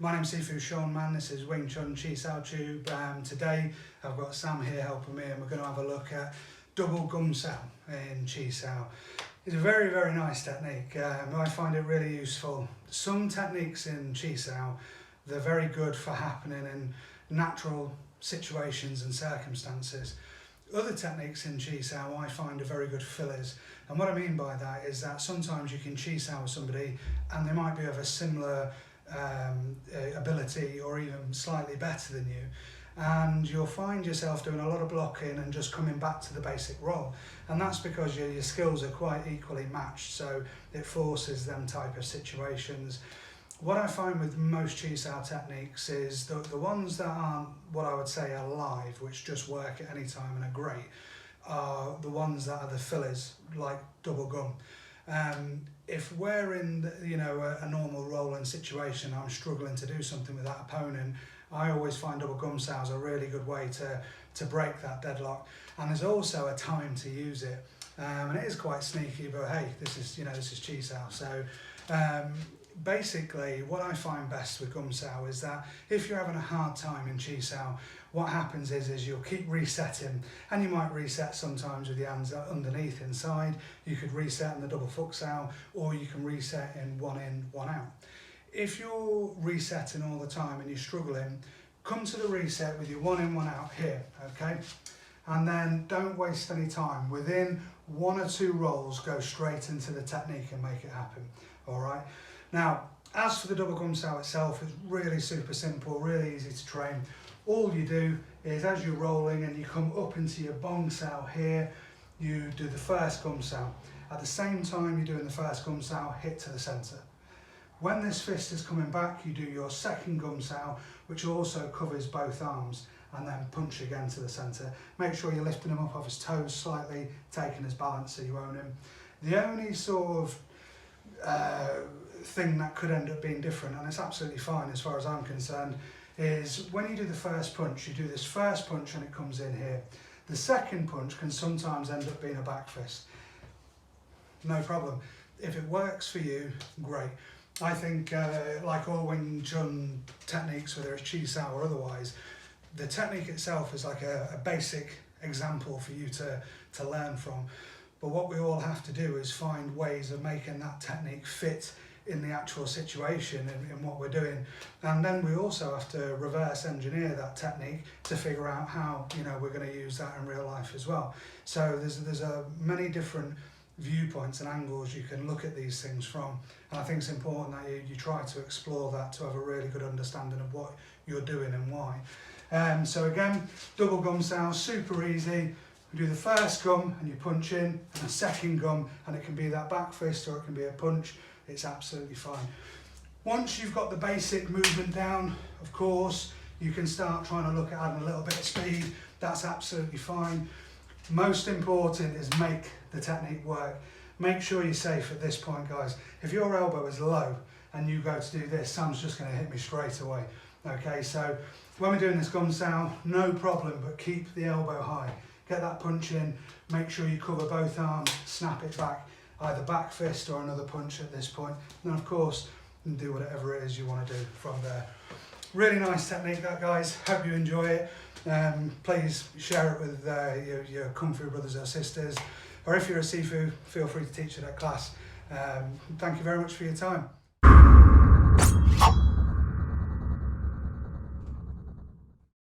My name's Sifu Sean Man, this is Wing Chun Chi Sau tube. Today I've got Sam here helping me and we're going to have a look at double Gum Sau in Chi Sau. It's a very, very nice technique. I find it really useful. Some techniques in Chi Sau, they're very good for happening in natural situations and circumstances. Other techniques in Chi Sau I find are very good fillers, and what I mean by that is that sometimes you can Chi Sau with somebody and they might be of a similar ability or even slightly better than you, and you'll find yourself doing a lot of blocking and just coming back to the basic role, and that's because your skills are quite equally matched, so it forces them type of situations. What I find with most Chi Sau techniques is the ones that aren't what I would say are live, which just work at any time and are great, are the ones that are the fillers, like double gum. If we're in a normal rolling situation, I'm struggling to do something with that opponent, I always find double Gum Sau is a really good way to break that deadlock. And there's also a time to use it, and it is quite sneaky, but hey, this is Chi Sau. So basically what I find best with Gum Sau is that if you're having a hard time in Chi Sau, what happens is you'll keep resetting, and you might reset sometimes with your hands underneath inside. You could reset in the double Fuk Sau, or you can reset in, one out. If you're resetting all the time and you're struggling, come to the reset with your one in, one out here, okay? And then don't waste any time. Within one or two rolls, go straight into the technique and make it happen, all right? Now, as for the double Gum Sau itself, it's really super simple, really easy to train. All you do is, as you're rolling and you come up into your Bong Sau here, you do the first Gum Sau. At the same time you're doing the first Gum Sau, hit to the centre. When this fist is coming back, you do your second Gum Sau, which also covers both arms, and then punch again to the centre. Make sure you're lifting him up off his toes slightly, taking his balance so you own him. The only sort of thing that could end up being different, and it's absolutely fine as far as I'm concerned, is when you do the first punch, you do this first punch and it comes in here. The second punch can sometimes end up being a back fist. No problem. If it works for you, great. I think like all Wing Chun techniques, whether it's Chi Sau or otherwise, the technique itself is like a basic example for you to learn from. But what we all have to do is find ways of making that technique fit in the actual situation in what we're doing, and then we also have to reverse engineer that technique to figure out how we're going to use that in real life as well. So there's many different viewpoints and angles you can look at these things from, and I think it's important that you try to explore that to have a really good understanding of what you're doing and why. So again, double Gum Sau, super easy. You do the first gum and you punch in, and the second gum, and it can be that back fist or it can be a punch. It's absolutely fine. Once you've got the basic movement down, of course, you can start trying to look at adding a little bit of speed. That's absolutely fine. Most important is make the technique work. Make sure you're safe at this point, guys. If your elbow is low and you go to do this, Sam's just going to hit me straight away. Okay, so when we're doing this Gum Sau, no problem, but keep the elbow high. Get that punch in, make sure you cover both arms, snap it back, either back fist or another punch at this point. And then of course, do whatever it is you want to do from there. Really nice technique that, guys. Hope you enjoy it. Please share it with your Kung Fu brothers or sisters, or if you're a Sifu, feel free to teach it at class. Thank you very much for your time.